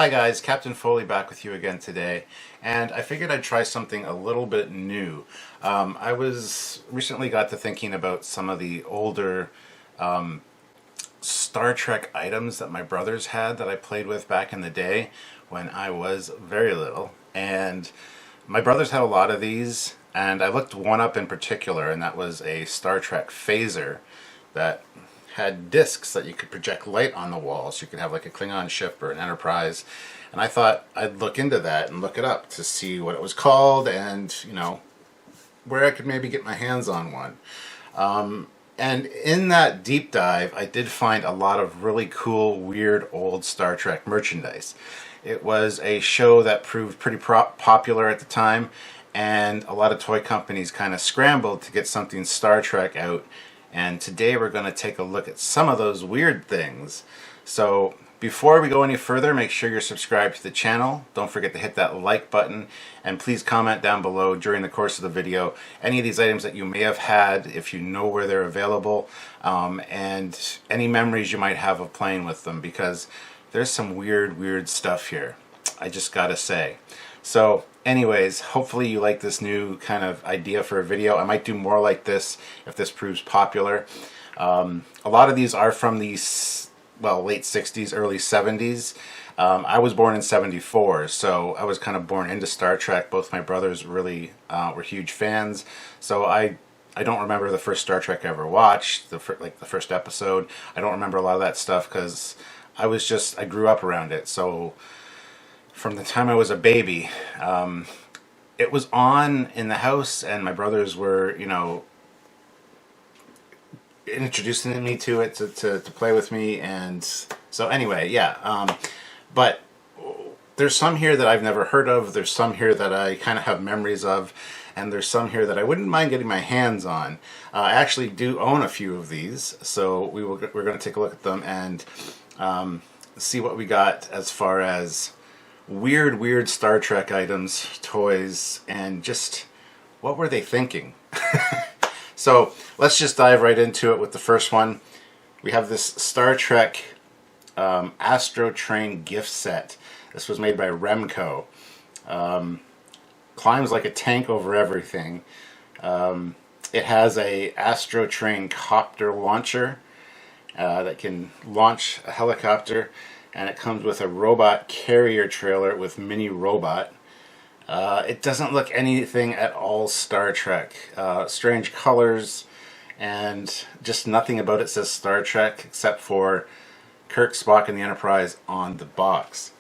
Hi guys, Captain Foley back with you again today, and I figured I'd try something a little bit new. I was recently got to thinking about some of the older Star Trek items that my brothers had that I played with back in the day when I was very little, and my brothers had a lot of these, and I looked one up in particular, and that was a Star Trek phaser that had discs that you could project light on the wall, so you could have like a Klingon ship or an Enterprise. And I thought I'd look into that and look it up to see what it was called, and where I could maybe get my hands on one. And in that deep dive, I did find a lot of really cool, weird, old Star Trek merchandise. It was a show that proved pretty popular at the time, and a lot of toy companies kind of scrambled to get something Star Trek out. And today we're going to take a look at some of those weird things. So before we go any further, make sure you're subscribed to the channel. Don't forget to hit that like button, and please comment down below during the course of the video any of these items that you may have had, if you know where they're available, and any memories you might have of playing with them, because there's some weird stuff here, I just gotta say. So anyways, hopefully you like this new kind of idea for a video. I might do more like this if this proves popular. A lot of these are from the late 60s, early 70s. I was born in 74, so I was kind of born into Star Trek. Both my brothers really were huge fans, so I don't remember the first Star Trek I ever watched, the first episode. I don't remember a lot of that stuff because I grew up around it. So from the time I was a baby, it was on in the house, and my brothers were, introducing me to it to play with me. And so anyway, yeah. But there's some here that I've never heard of. There's some here that I kind of have memories of, and there's some here that I wouldn't mind getting my hands on. I actually do own a few of these, so we're going to take a look at them and see what we got as far as weird Star Trek items, toys, and just what were they thinking? So let's just dive right into it with the first one. We have this Star Trek Astro Train gift set. This was made by Remco. Climbs like a tank over everything. It has a Astro Train copter launcher that can launch a helicopter, and it comes with a robot carrier trailer with mini robot. It doesn't look anything at all Star Trek. Strange colors, and just nothing about it says Star Trek except for Kirk, Spock, and the Enterprise on the box.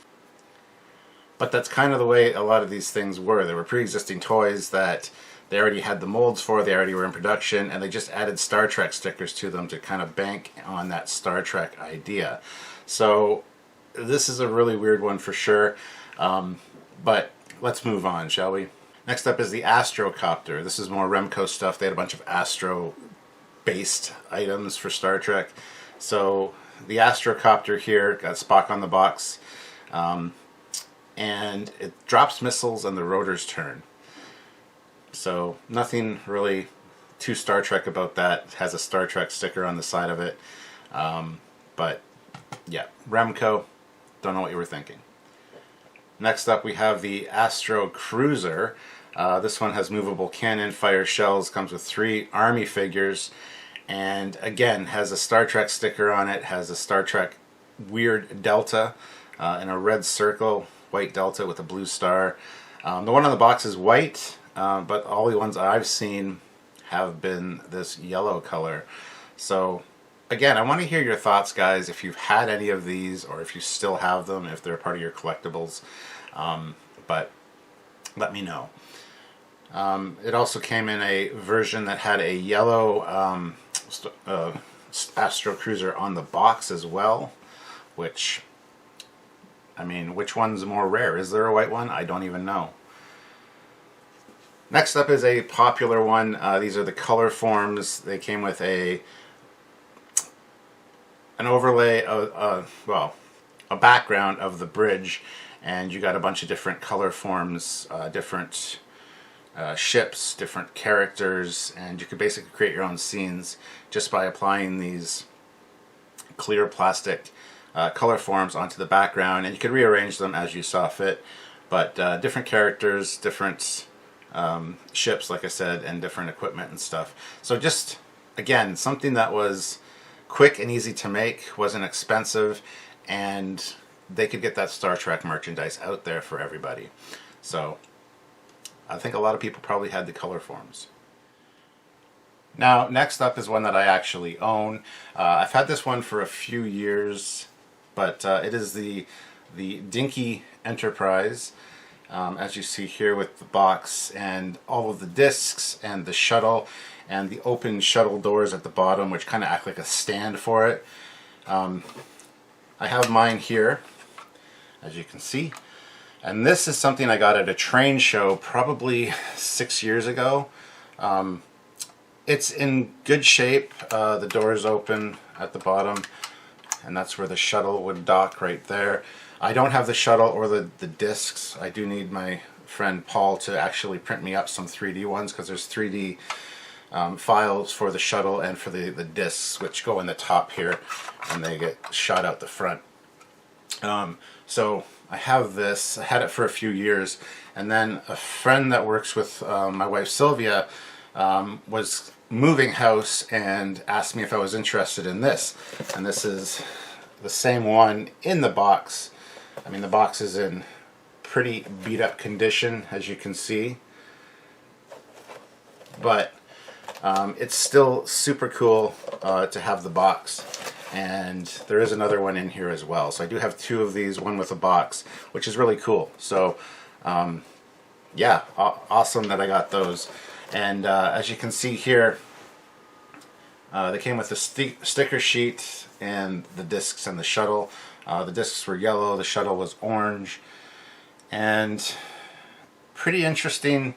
But that's kind of the way a lot of these things were. They were pre-existing toys that they already had the molds for, they already were in production, and they just added Star Trek stickers to them to kind of bank on that Star Trek idea. So this is a really weird one for sure, but let's move on, shall we? Next up is the Astrocopter. This is more Remco stuff. They had a bunch of Astro-based items for Star Trek. So the Astrocopter here got Spock on the box, and it drops missiles and the rotors turn. So nothing really too Star Trek about that. It has a Star Trek sticker on the side of it. But yeah, Remco, don't know what you were thinking. Next up we have the Astro Cruiser. This one has movable cannon, fire shells, comes with 3 Army figures, and again has a Star Trek sticker on it, has a Star Trek weird delta in a red circle, white delta with a blue star. The one on the box is white, but all the ones I've seen have been this yellow color. So again, I want to hear your thoughts, guys, if you've had any of these or if you still have them, if they're part of your collectibles. But let me know. It also came in a version that had a yellow Astro Cruiser on the box as well, which, I mean, which one's more rare? Is there a white one? I don't even know. Next up is a popular one. These are the color forms. They came with an overlay, a background of the bridge, and you got a bunch of different color forms, different ships, different characters, and you could basically create your own scenes just by applying these clear plastic color forms onto the background, and you could rearrange them as you saw fit. But different characters, different ships, like I said, and different equipment and stuff. So just, again, something that was quick and easy to make, wasn't expensive, and they could get that Star Trek merchandise out there for everybody. So I think a lot of people probably had the color forms. Now, next up is one that I actually own. I've had this one for a few years, but it is the Dinky Enterprise, as you see here, with the box and all of the discs and the shuttle and the open shuttle doors at the bottom, which kind of act like a stand for it. I have mine here, as you can see, and this is something I got at a train show probably 6 years ago. It's in good shape. The doors open at the bottom, and that's where the shuttle would dock, right there. I don't have the shuttle or the discs. I do need my friend Paul to actually print me up some 3D ones, because there's 3D files for the shuttle and for the discs, which go in the top here, and they get shot out the front. So I have this. I had it for a few years, and then a friend that works with my wife Sylvia was moving house and asked me if I was interested in this. And this is the same one in the box. I mean, the box is in pretty beat up condition, as you can see, but it's still super cool to have the box. And there is another one in here as well. So I do have two of these, one with a box, which is really cool. So yeah, awesome that I got those. And as you can see here, they came with the sticker sheet and the discs and the shuttle. The discs were yellow, the shuttle was orange, and pretty interesting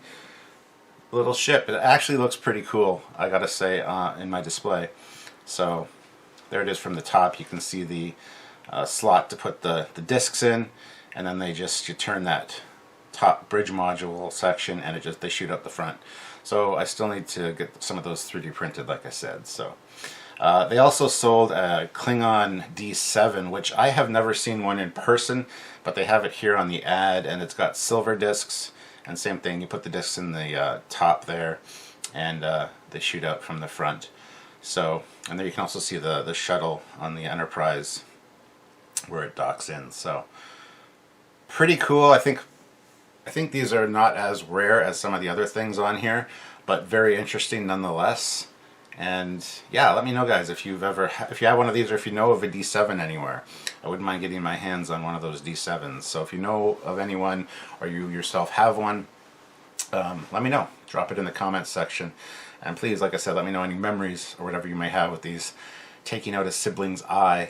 little ship. It actually looks pretty cool, I gotta say, in my display. So there it is from the top. You can see the slot to put the discs in, and then you turn that top bridge module section, and they shoot up the front. So I still need to get some of those 3D printed, like I said. So they also sold a Klingon D7, which I have never seen one in person, but they have it here on the ad, and it's got silver discs, and same thing, you put the discs in the top there, and they shoot out from the front. So, and there you can also see the shuttle on the Enterprise where it docks in. So pretty cool. I think these are not as rare as some of the other things on here, but very interesting nonetheless. And yeah, let me know, guys, if you have one of these, or if you know of a D7 anywhere. I wouldn't mind getting my hands on one of those D7s. So if you know of anyone, or you yourself have one, let me know. Drop it in the comments section. And please, like I said, let me know any memories or whatever you may have with these, taking out a sibling's eye,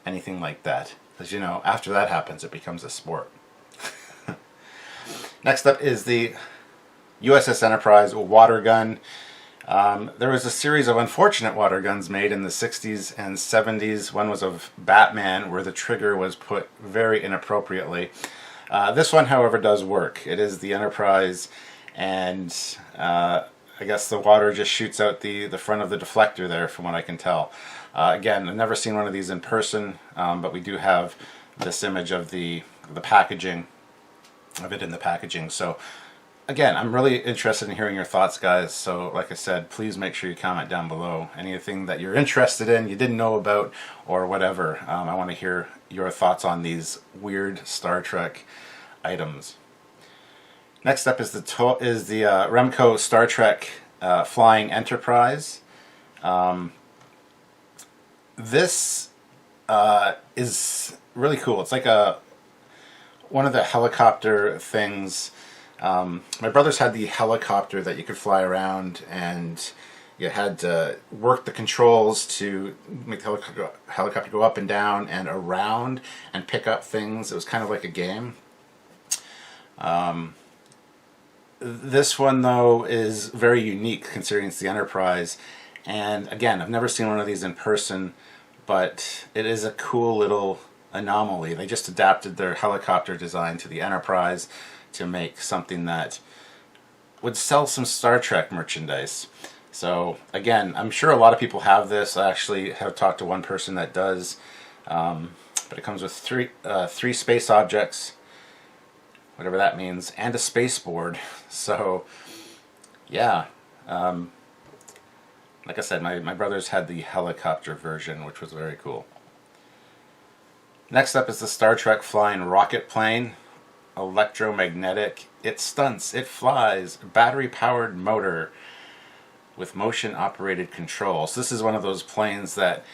anything like that. Because, you know, after that happens, it becomes a sport. Next up is the USS Enterprise Water Gun. There was a series of unfortunate water guns made in the 60s and 70s. One was of Batman, where the trigger was put very inappropriately. This one, however, does work. It is the Enterprise, and I guess the water just shoots out the front of the deflector there, from what I can tell. Again, I've never seen one of these in person, but we do have this image of the packaging, of it in the packaging. So again, I'm really interested in hearing your thoughts, guys. So like I said, please make sure you comment down below anything that you're interested in, you didn't know about, or whatever. I want to hear your thoughts on these weird Star Trek items. Next up is the Remco Star Trek Flying Enterprise. This is really cool. It's like one of the helicopter things. My brothers had the helicopter that you could fly around, and you had to work the controls to make the helicopter go up and down and around and pick up things. It was kind of like a game. This one, though, is very unique considering it's the Enterprise. And again, I've never seen one of these in person, but it is a cool little anomaly. They just adapted their helicopter design to the Enterprise to make something that would sell some Star Trek merchandise. So again, I'm sure a lot of people have this. I actually have talked to one person that does. but it comes with three space objects, whatever that means, and a spaceport. So, yeah. Like I said, my brothers had the helicopter version, which was very cool. Next up is the Star Trek flying rocket plane. Electromagnetic. It stunts. It flies. Battery-powered motor with motion-operated control. So this is one of those planes that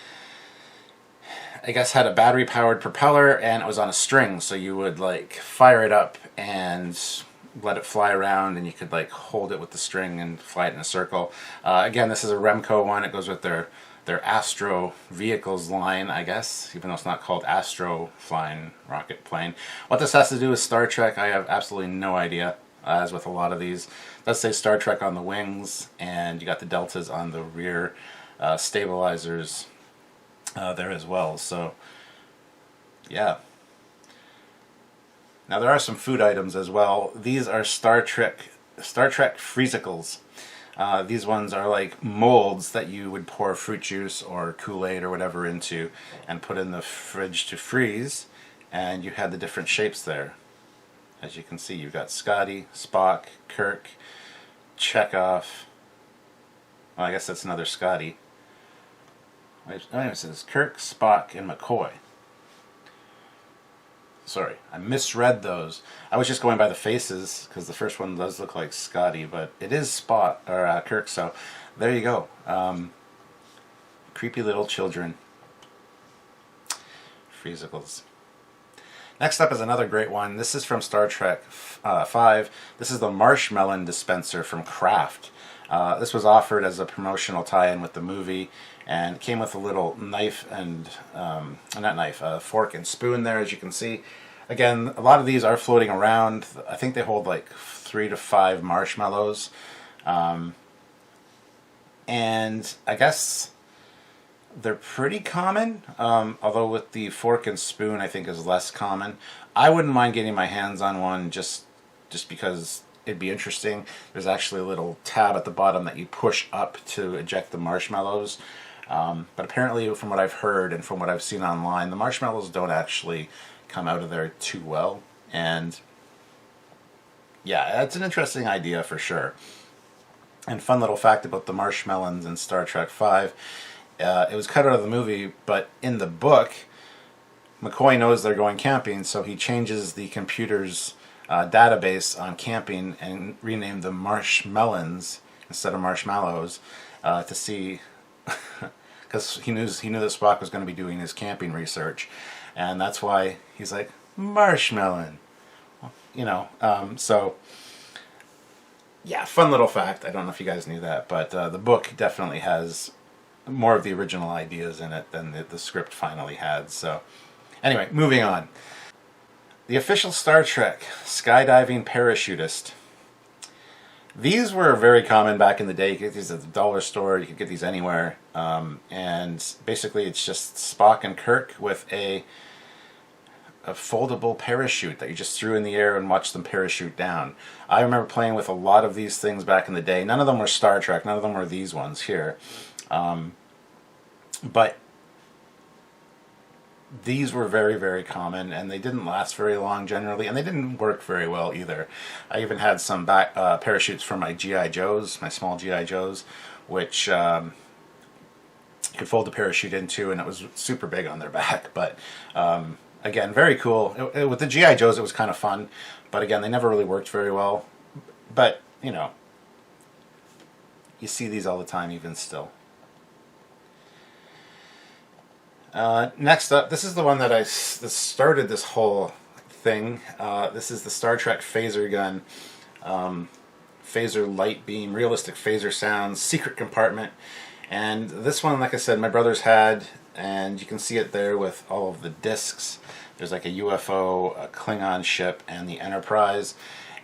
I guess had a battery-powered propeller, and it was on a string. So you would like fire it up and let it fly around, and you could like hold it with the string and fly it in a circle. Again, this is a Remco one. It goes with their Astro vehicles line, I guess, even though it's not called Astro flying rocket plane. What this has to do with Star Trek, I have absolutely no idea, as with a lot of these. It does say Star Trek on the wings, and you got the deltas on the rear stabilizers there as well. So, yeah. Now there are some food items as well. These are Star Trek freezicles. These ones are like molds that you would pour fruit juice or Kool-Aid or whatever into and put in the fridge to freeze, and you had the different shapes there. As you can see, you've got Scotty, Spock, Kirk, Chekhov. Well, I guess that's another Scotty. Wait, it says Kirk, Spock, and McCoy. Sorry, I misread those. I was just going by the faces because the first one does look like Scotty, but it is Spock or Kirk. So there you go. Creepy little children. Freezicles. Next up is another great one. This is from Star Trek 5. This is the marshmallow dispenser from Kraft. This was offered as a promotional tie-in with the movie, and came with a little knife and fork and spoon there, as you can see. Again, a lot of these are floating around. I think they hold like 3 to 5 marshmallows, and I guess they're pretty common. Although with the fork and spoon, I think is less common. I wouldn't mind getting my hands on one just because it'd be interesting. There's actually a little tab at the bottom that you push up to eject the marshmallows. But apparently, from what I've heard and from what I've seen online, the marshmallows don't actually come out of there too well. And yeah, it's an interesting idea for sure. And fun little fact about the marshmallows in Star Trek 5, it was cut out of the movie, but in the book, McCoy knows they're going camping, so he changes the computer's database on camping and renamed them Marshmelons instead of marshmallows to see, because he knew that Spock was going to be doing his camping research, and that's why he's like marshmallow, so yeah, fun little fact. I don't know if you guys knew that, but the book definitely has more of the original ideas in it than the script finally had. So anyway, moving on. The official Star Trek skydiving parachutist. These were very common back in the day. You could get these at the dollar store. You could get these anywhere. And basically it's just Spock and Kirk with a foldable parachute that you just threw in the air and watched them parachute down. I remember playing with a lot of these things back in the day. None of them were Star Trek. None of them were these ones here. But these were very, very common, and they didn't last very long generally, and they didn't work very well either. I even had some parachutes for my G.I. Joes, my small G.I. Joes, which you could fold the parachute into, and it was super big on their back. But again, very cool. With the G.I. Joes, it was kind of fun, but again, they never really worked very well. But, you see these all the time even still. Next up, this is the one that started this whole thing. This is the Star Trek phaser gun. Phaser light beam, realistic phaser sounds, secret compartment. And this one, like I said, my brothers had, and you can see it there with all of the discs. There's like a UFO, a Klingon ship, and the Enterprise.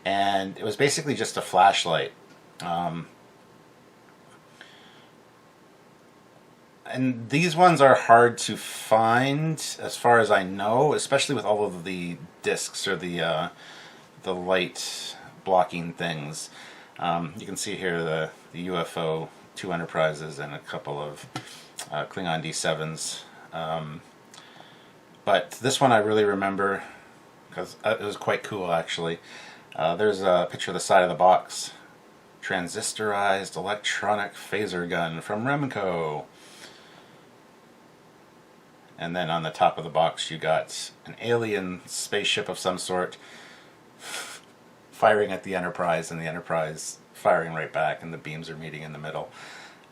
And it was basically just a flashlight. And these ones are hard to find, as far as I know, especially with all of the discs or the light blocking things. You can see here the UFO, 2 Enterprises, and a couple of Klingon D7s. But this one I really remember because it was quite cool, actually. There's a picture of the side of the box. Transistorized electronic phaser gun from Remco. And then on the top of the box you got an alien spaceship of some sort firing at the Enterprise, and the Enterprise firing right back, and the beams are meeting in the middle.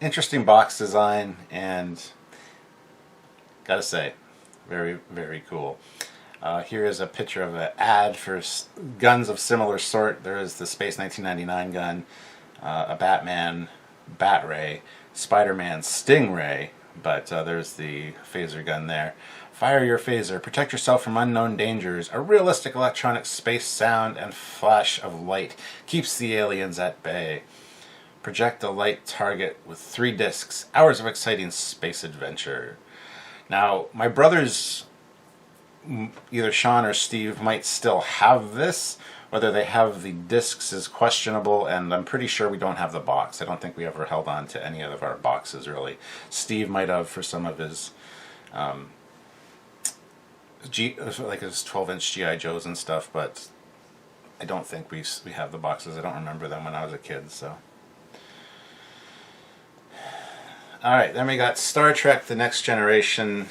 Interesting box design, and gotta say, very, very cool. Here is a picture of an ad for guns of similar sort. There is the Space 1999 gun, a Batman Bat Ray, Spider-Man Stingray, but there's the phaser gun there. Fire your phaser, protect yourself from unknown dangers. A realistic electronic space sound and flash of light keeps the aliens at bay. Project a light target with 3 discs. Hours of exciting space adventure. Now, my brothers, either Sean or Steve, might still have this. Whether they have the discs is questionable, and I'm pretty sure we don't have the box. I don't think we ever held on to any of our boxes, really. Steve might have for some of his, like his 12-inch G.I. Joes and stuff, but I don't think we have the boxes. I don't remember them when I was a kid, so. Alright, then we got Star Trek The Next Generation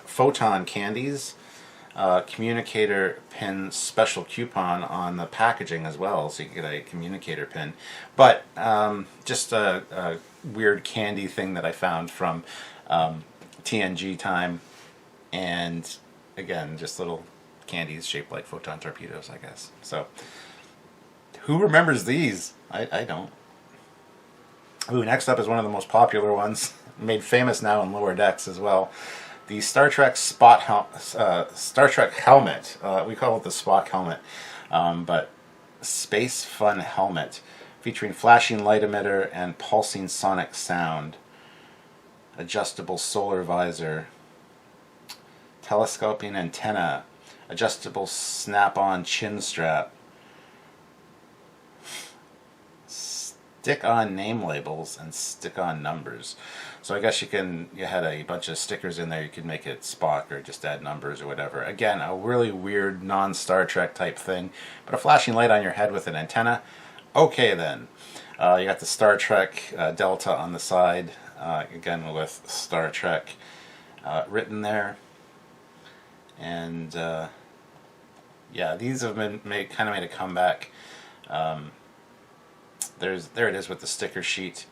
photon candies. Communicator pin special coupon on the packaging as well, so you can get a communicator pin. But just a weird candy thing that I found from TNG time, and again, just little candies shaped like photon torpedoes, I guess. So, who remembers these? I don't. Ooh, next up is one of the most popular ones, made famous now in lower decks as well. The Star Trek Star Trek helmet. We call it the Spock helmet, but Space Fun helmet, featuring flashing light emitter and pulsing sonic sound. Adjustable solar visor, telescoping antenna, adjustable snap-on chin strap. Stick-on name labels and stick-on numbers. So I guess you had a bunch of stickers in there. You could make it Spock or just add numbers or whatever. Again, a really weird non-Star Trek type thing, but a flashing light on your head with an antenna. Okay then. You got the Star Trek Delta on the side, again with Star Trek written there. And yeah, these have been kind of made a comeback. There it is with the sticker sheet.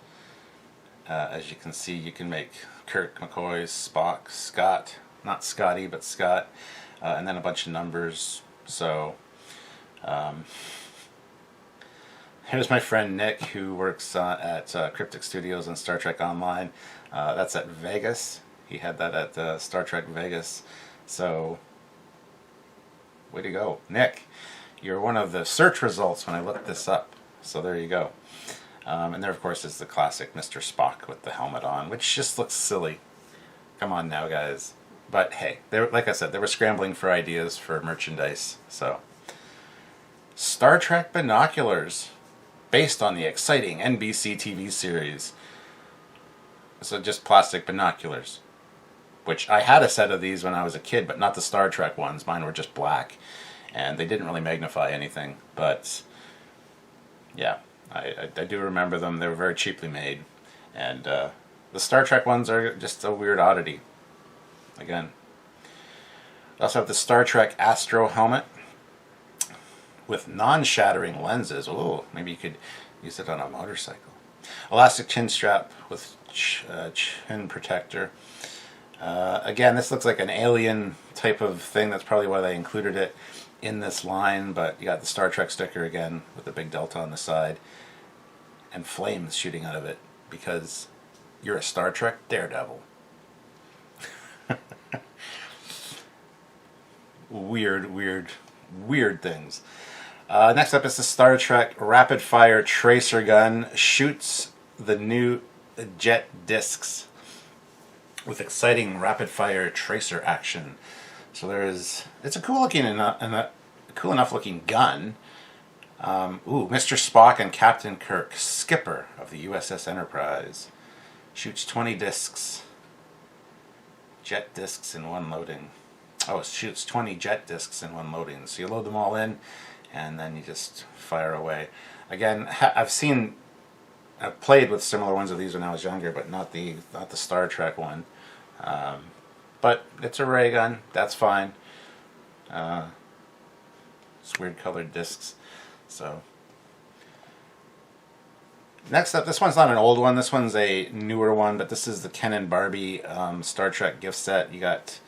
As you can see, you can make Kirk, McCoy, Spock, Scott, not Scotty, but Scott, and then a bunch of numbers. So, here's my friend Nick, who works at Cryptic Studios and Star Trek Online. That's at Vegas. He had that at Star Trek Vegas. So, way to go. Nick, you're one of the search results when I looked this up. So there you go. And there, of course, is the classic Mr. Spock with the helmet on, which just looks silly. Come on now, guys. But hey, like I said, they were scrambling for ideas for merchandise. So, Star Trek binoculars, based on the exciting NBC TV series. So just plastic binoculars, which I had a set of these when I was a kid, but not the Star Trek ones. Mine were just black, and they didn't really magnify anything, but yeah, I do remember them. They were very cheaply made, and the Star Trek ones are just a weird oddity. Again, we also have the Star Trek Astro helmet with non-shattering lenses. Oh, maybe you could use it on a motorcycle. Elastic chin strap with chin protector. Again, this looks like an alien type of thing. That's probably why they included it in this line, but you got the Star Trek sticker again with the big delta on the side and flames shooting out of it because you're a Star Trek daredevil. Weird things. Next up is the Star Trek Rapid Fire Tracer Gun. Shoots the new jet discs with exciting rapid fire tracer action. So it's a cool looking and a cool enough looking gun. Mr. Spock and Captain Kirk, skipper of the USS Enterprise, shoots 20 discs, jet discs in one loading. oh, it shoots 20 jet discs in one loading. So you load them all in, and then you just fire away. Again, I've played with similar ones of these when I was younger, but not the Star Trek one. But it's a ray gun. That's fine. It's weird colored discs. So next up, this one's not an old one. This one's a newer one, but this is the Ken and Barbie Star Trek gift set. You got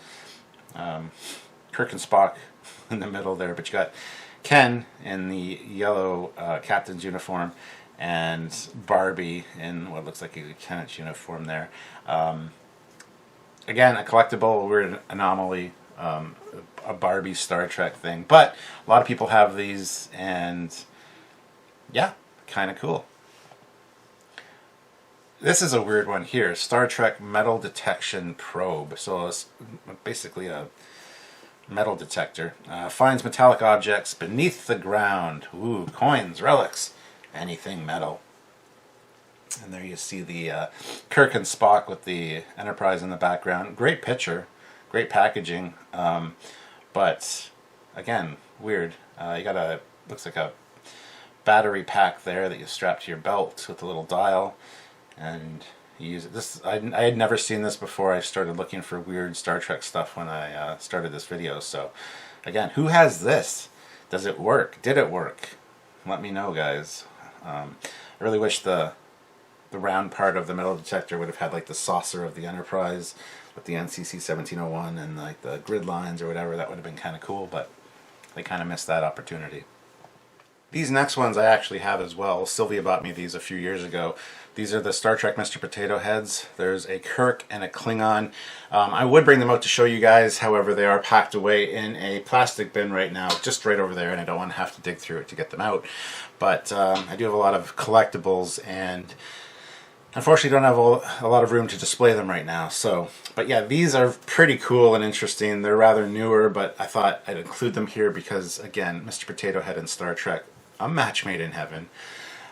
Kirk and Spock in the middle there, but you got Ken in the yellow captain's uniform and Barbie in what looks like a lieutenant's uniform there. Again, a collectible, weird anomaly, a Barbie Star Trek thing, but a lot of people have these, and yeah, kind of cool. This is a weird one here, Star Trek Metal Detection Probe. So it's basically a metal detector. Finds metallic objects beneath the ground. Ooh, coins, relics, anything metal. And there you see the Kirk and Spock with the Enterprise in the background. Great picture, great packaging, but again, weird. You got looks like a battery pack there that you strap to your belt with a little dial, and you use it. This I had never seen this before. I started looking for weird Star Trek stuff when I started this video. So again, who has this? Does it work? Did it work? Let me know, guys. I really wish the round part of the metal detector would have had like the saucer of the Enterprise with the NCC 1701 and like the grid lines or whatever. That would have been kind of cool, but they kind of missed that opportunity. These next ones I actually have as well. Sylvia bought me these a few years ago. These are the Star Trek Mr. Potato Heads. There's a Kirk and a Klingon. I would bring them out to show you guys, however they are packed away in a plastic bin right now, just right over there, and I don't want to have to dig through it to get them out. But I do have a lot of collectibles, and unfortunately don't have a lot of room to display them right now. So, but yeah, these are pretty cool and interesting. They're rather newer, but I thought I'd include them here because, again, Mr. Potato Head and Star Trek, a match made in heaven.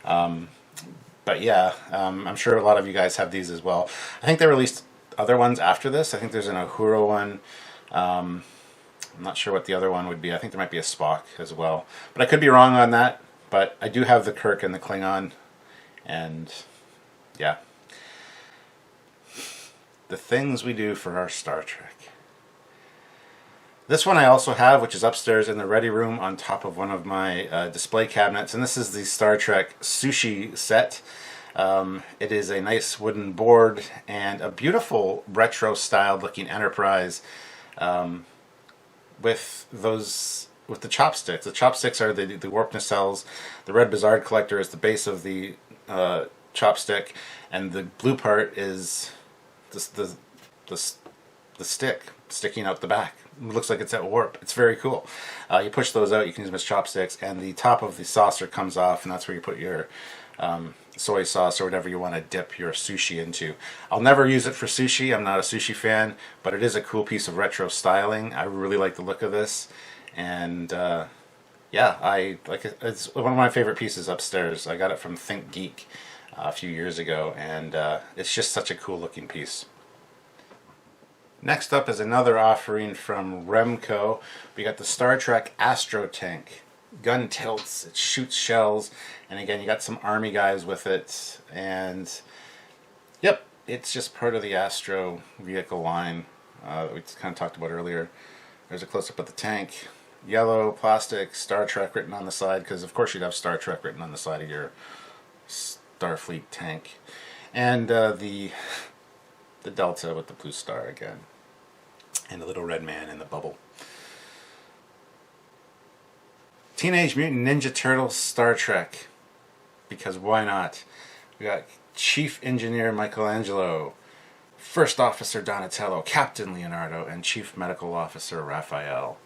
But yeah, I'm sure a lot of you guys have these as well. I think they released other ones after this. I think there's an Uhura one. I'm not sure what the other one would be. I think there might be a Spock as well. But I could be wrong on that. But I do have the Kirk and the Klingon. And yeah. The things we do for our Star Trek. This one I also have, which is upstairs in the ready room on top of one of my display cabinets, and this is the Star Trek Sushi Set. It is a nice wooden board and a beautiful retro-styled looking Enterprise with the chopsticks. The chopsticks are the warp nacelles. The red Bizarre collector is the base of the chopstick, and the blue part is the stick sticking out the back. It looks like it's at warp. It's very cool. You push those out, you can use them as chopsticks, and the top of the saucer comes off, and that's where you put your soy sauce or whatever you want to dip your sushi into. I'll never use it for sushi. I'm not a sushi fan, but it is a cool piece of retro styling. I really like the look of this, and yeah, I like it. It's one of my favorite pieces upstairs. I got it from Think Geek a few years ago, and it's just such a cool looking piece. Next up is another offering from Remco. We got the Star Trek Astro Tank. Gun tilts, it shoots shells, and again you got some army guys with it, and yep, it's just part of the Astro vehicle line that we kind of talked about earlier. There's a close-up of the tank. Yellow plastic, Star Trek written on the side, because of course you'd have Star Trek written on the side of your Starfleet tank. And the Delta with the blue star again. And the little red man in the bubble. Teenage Mutant Ninja Turtles Star Trek. Because why not? We got Chief Engineer Michelangelo, First Officer Donatello, Captain Leonardo, and Chief Medical Officer Raphael.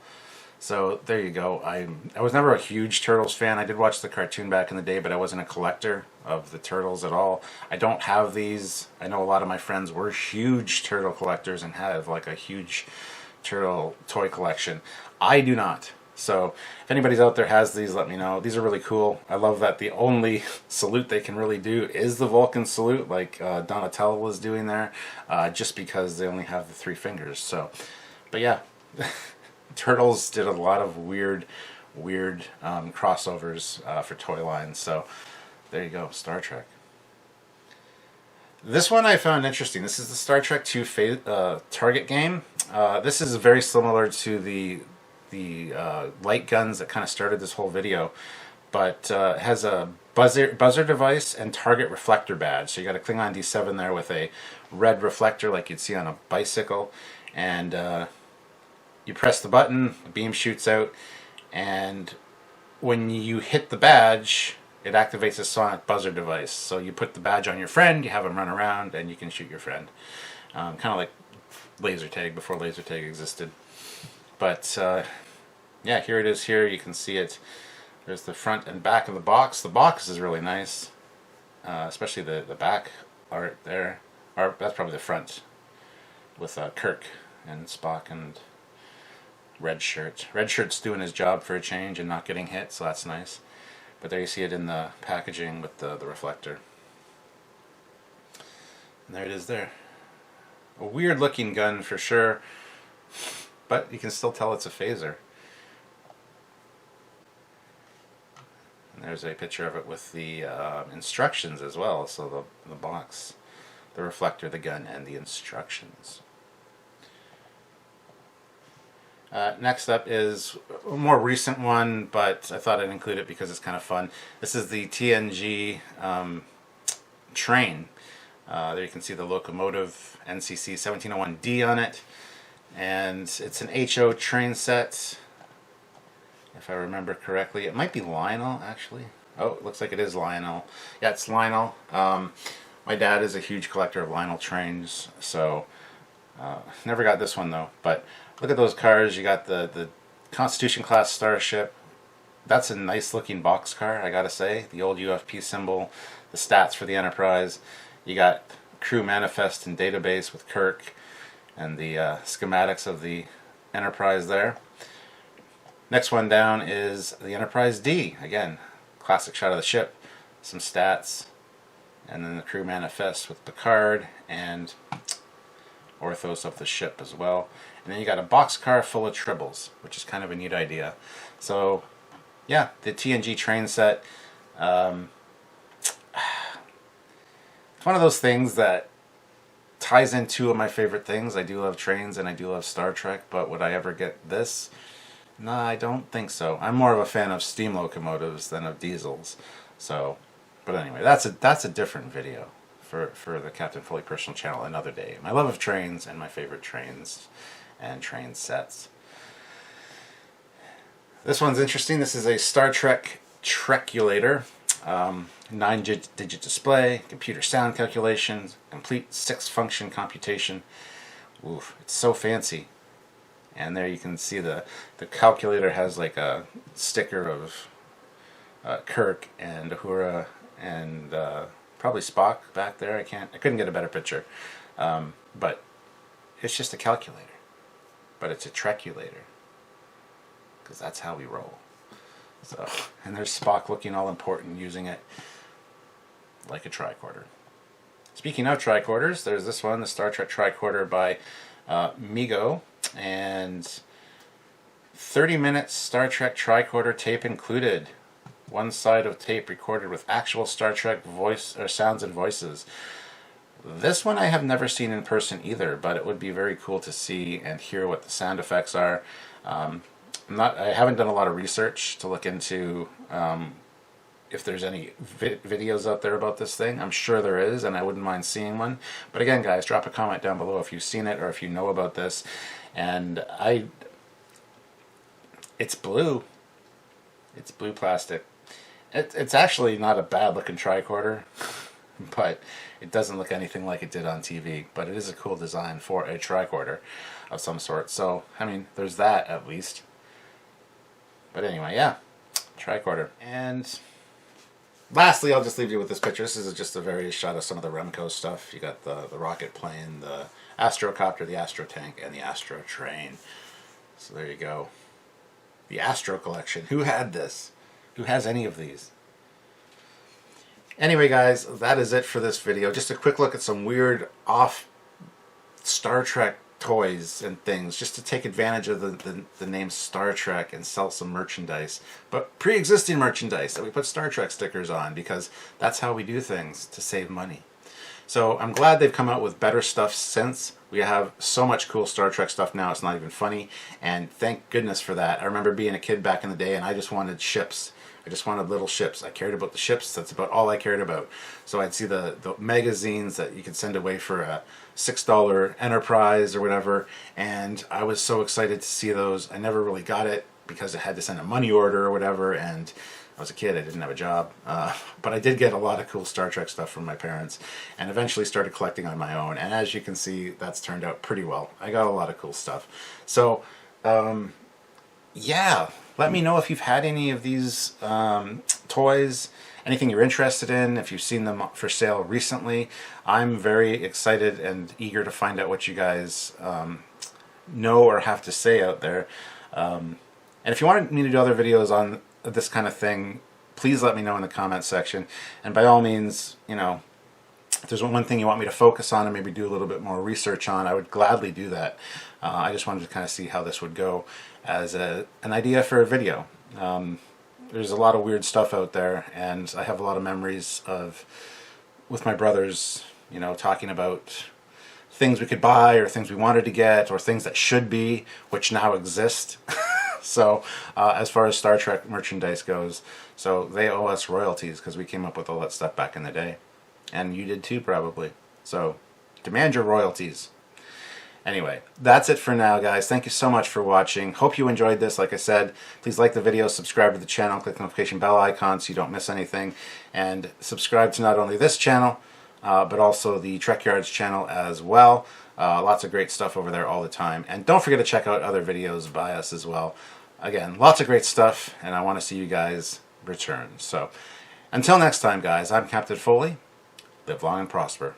So there you go. I was never a huge Turtles fan. I did watch the cartoon back in the day, but I wasn't a collector of the Turtles at all. I don't have these. I know a lot of my friends were huge Turtle collectors and have like a huge Turtle toy collection. I do not. So if anybody's out there has these, let me know. These are really cool. I love that the only salute they can really do is the Vulcan salute, like Donatello was doing there, just because they only have the 3 fingers. So, but yeah. Turtles did a lot of weird crossovers for toy lines. So there you go, Star Trek. This one I found interesting. This is the Star Trek II target game. This is very similar to the light guns that kind of started this whole video, but has a buzzer device and target reflector badge. So you got a Klingon D7 there with a red reflector like you'd see on a bicycle, and you press the button, the beam shoots out, and when you hit the badge, it activates a sonic buzzer device. So you put the badge on your friend, you have him run around, and you can shoot your friend. Kind of like laser tag before laser tag existed. But yeah, here it is here. You can see it. There's the front and back of the box. The box is really nice, especially the back art there. Or that's probably the front with Kirk and Spock and Red Shirt. Red Shirt's doing his job for a change and not getting hit, so that's nice. But there you see it in the packaging with the reflector. And there it is there. A weird looking gun for sure, but you can still tell it's a phaser. And there's a picture of it with the instructions as well. So the box, the reflector, the gun, and the instructions. Next up is a more recent one, but I thought I'd include it because it's kind of fun. This is the TNG Train. There you can see the locomotive NCC 1701D on it, and it's an HO train set, if I remember correctly. It might be Lionel, actually. Oh, it looks like it is Lionel. Yeah, it's Lionel. My dad is a huge collector of Lionel trains, so never got this one though. But look at those cars. You got the Constitution class starship. That's a nice looking boxcar, I gotta say. The old UFP symbol, the stats for the Enterprise. You got crew manifest and database with Kirk, and the schematics of the Enterprise there. Next one down is the Enterprise D. Again, classic shot of the ship, some stats, and then the crew manifest with Picard and orthos of the ship as well. And then you got a boxcar full of tribbles, which is kind of a neat idea. So yeah, the TNG train set. It's one of those things that ties in two of my favorite things. I do love trains and I do love Star Trek, but would I ever get this? No, I don't think so. I'm more of a fan of steam locomotives than of diesels. So, but anyway, that's a different video for the Captain Foley personal channel another day. My love of trains and my favorite trains and train sets. This one's interesting. This is a Star Trek Trekulator. 9-digit display, computer sound calculations, complete 6-function computation. Oof, it's so fancy. And there you can see the calculator has like a sticker of Kirk and Uhura and probably Spock back there. I couldn't get a better picture. But it's just a calculator. But it's a Trekulator. Because that's how we roll. So, and there's Spock looking all important using it like a tricorder. Speaking of tricorders, there's this one, the Star Trek Tricorder by Mego, and 30 minutes Star Trek Tricorder tape included. One side of tape recorded with actual Star Trek voice or sounds and voices. This one I have never seen in person either, but it would be very cool to see and hear what the sound effects are. I haven't done a lot of research to look into if there's any videos out there about this thing. I'm sure there is, and I wouldn't mind seeing one. But again, guys, drop a comment down below if you've seen it or if you know about this. And it's blue. It's blue plastic. It's actually not a bad looking tricorder, but it doesn't look anything like it did on TV. But it is a cool design for a tricorder of some sort. So, I mean, there's that at least. But anyway, yeah, tricorder. And lastly, I'll just leave you with this picture. This is just a various shot of some of the Remco stuff. You got the rocket plane, the Astrocopter, the Astro Tank, and the Astro Train. So there you go. The Astro collection. Who had this? Who has any of these? Anyway, guys, that is it for this video. Just a quick look at some weird off Star Trek toys and things just to take advantage of the name Star Trek and sell some merchandise, but pre-existing merchandise that we put Star Trek stickers on, because that's how we do things to save money. So I'm glad they've come out with better stuff since. We have so much cool Star Trek stuff now, it's not even funny, and thank goodness for that. I remember being a kid back in the day and I just wanted ships. I just wanted little ships. I cared about the ships. That's about all I cared about. So I'd see the magazines that you could send away for a $6 Enterprise or whatever, and I was so excited to see those. I never really got it because I had to send a money order or whatever, and I was a kid. I didn't have a job. But I did get a lot of cool Star Trek stuff from my parents, and eventually started collecting on my own. And as you can see, that's turned out pretty well. I got a lot of cool stuff. So, yeah. Let me know if you've had any of these toys, anything you're interested in, if you've seen them for sale recently. I'm very excited and eager to find out what you guys know or have to say out there. And if you wanted me to do other videos on this kind of thing, please let me know in the comments section. And by all means, you know, if there's one thing you want me to focus on and maybe do a little bit more research on, I would gladly do that. I just wanted to kind of see how this would go as an idea for a video. There's a lot of weird stuff out there, and I have a lot of memories of, with my brothers, you know, talking about things we could buy or things we wanted to get or things that should be, which now exist. So as far as Star Trek merchandise goes, so they owe us royalties because we came up with all that stuff back in the day. And you did too, probably. So demand your royalties. Anyway, that's it for now, guys. Thank you so much for watching. Hope you enjoyed this. Like I said, please like the video, subscribe to the channel, click the notification bell icon so you don't miss anything, and subscribe to not only this channel, but also the Trekyards channel as well. Lots of great stuff over there all the time. And don't forget to check out other videos by us as well. Again, lots of great stuff, and I want to see you guys return. So, until next time, guys, I'm Captain Foley. Live long and prosper.